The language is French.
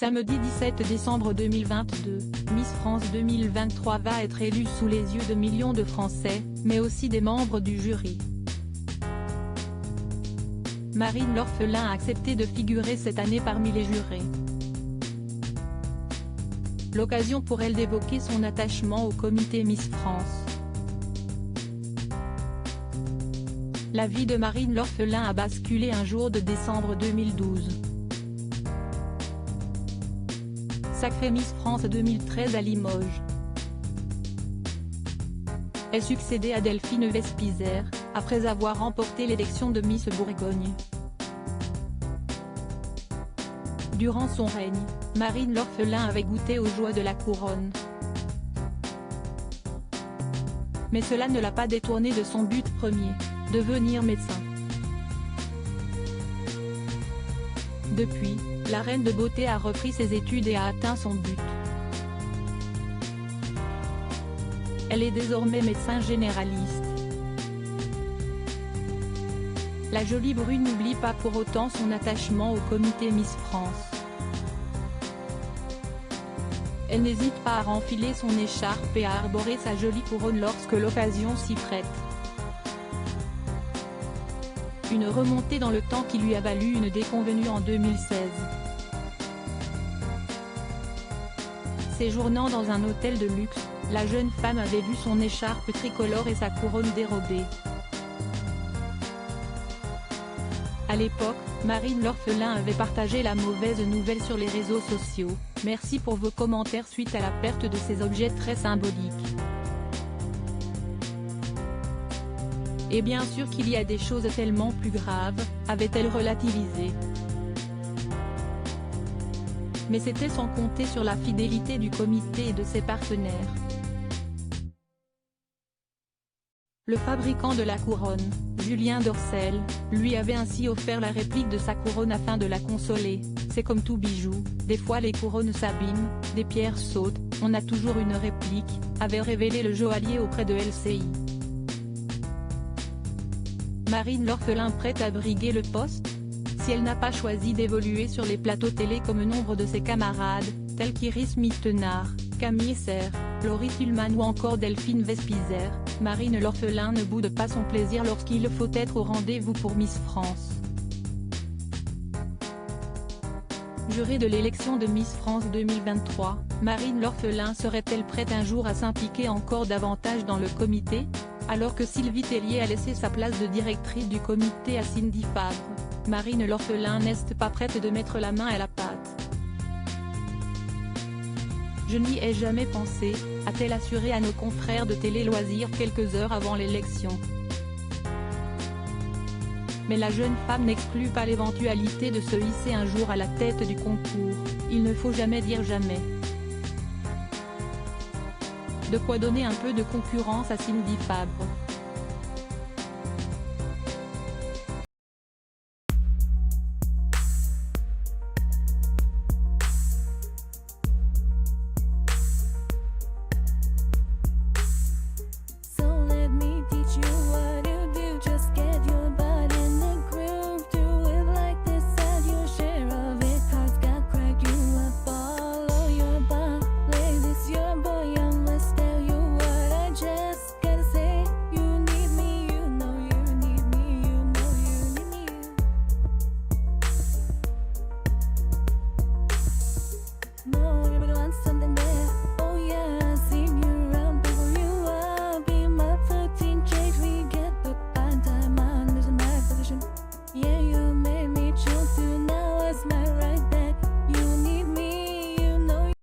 Samedi 17 décembre 2022, Miss France 2023 va être élue sous les yeux de millions de Français, mais aussi des membres du jury. Marine L'Orphelin a accepté de figurer cette année parmi les jurés. L'occasion pour elle d'évoquer son attachement au comité Miss France. La vie de Marine L'Orphelin a basculé un jour de décembre 2012. Sacrée Miss France 2013 à Limoges. Elle succédait à Delphine Vespizer, après avoir remporté l'élection de Miss Bourgogne. Durant son règne, Marine L'Orphelin avait goûté aux joies de la couronne. Mais cela ne l'a pas détournée de son but premier, devenir médecin. Depuis, la reine de beauté a repris ses études et a atteint son but. Elle est désormais médecin généraliste. La jolie brune n'oublie pas pour autant son attachement au comité Miss France. Elle n'hésite pas à renfiler son écharpe et à arborer sa jolie couronne lorsque l'occasion s'y prête. Une remontée dans le temps qui lui a valu une déconvenue en 2016. Séjournant dans un hôtel de luxe, la jeune femme avait vu son écharpe tricolore et sa couronne dérobée. À l'époque, Marine L'Orphelin avait partagé la mauvaise nouvelle sur les réseaux sociaux. Merci pour vos commentaires suite à la perte de ces objets très symboliques. Et bien sûr qu'il y a des choses tellement plus graves, avait-elle relativisé. Mais c'était sans compter sur la fidélité du comité et de ses partenaires. Le fabricant de la couronne, Julien Dorcel, lui avait ainsi offert la réplique de sa couronne afin de la consoler. C'est comme tout bijou, des fois les couronnes s'abîment, des pierres sautent, on a toujours une réplique, avait révélé le joaillier auprès de LCI. Marine L'Orphelin prête à briguer le poste? Si elle n'a pas choisi d'évoluer sur les plateaux télé comme nombre de ses camarades, tels qu'Iris Mittenard, Camille Serre, Laurie Tillman ou encore Delphine Vespizer, Marine L'Orphelin ne boude pas son plaisir lorsqu'il faut être au rendez-vous pour Miss France. Jurée de l'élection de Miss France 2023, Marine L'Orphelin serait-elle prête un jour à s'impliquer encore davantage dans le comité? Alors que Sylvie Tellier a laissé sa place de directrice du comité à Cindy Favre, Marine L'Orphelin n'est pas prête de mettre la main à la pâte. Je n'y ai jamais pensé, a-t-elle assuré à nos confrères de Télé Loisirs quelques heures avant l'élection. Mais la jeune femme n'exclut pas l'éventualité de se hisser un jour à la tête du concours, il ne faut jamais dire jamais. De quoi donner un peu de concurrence à Cindy Favre.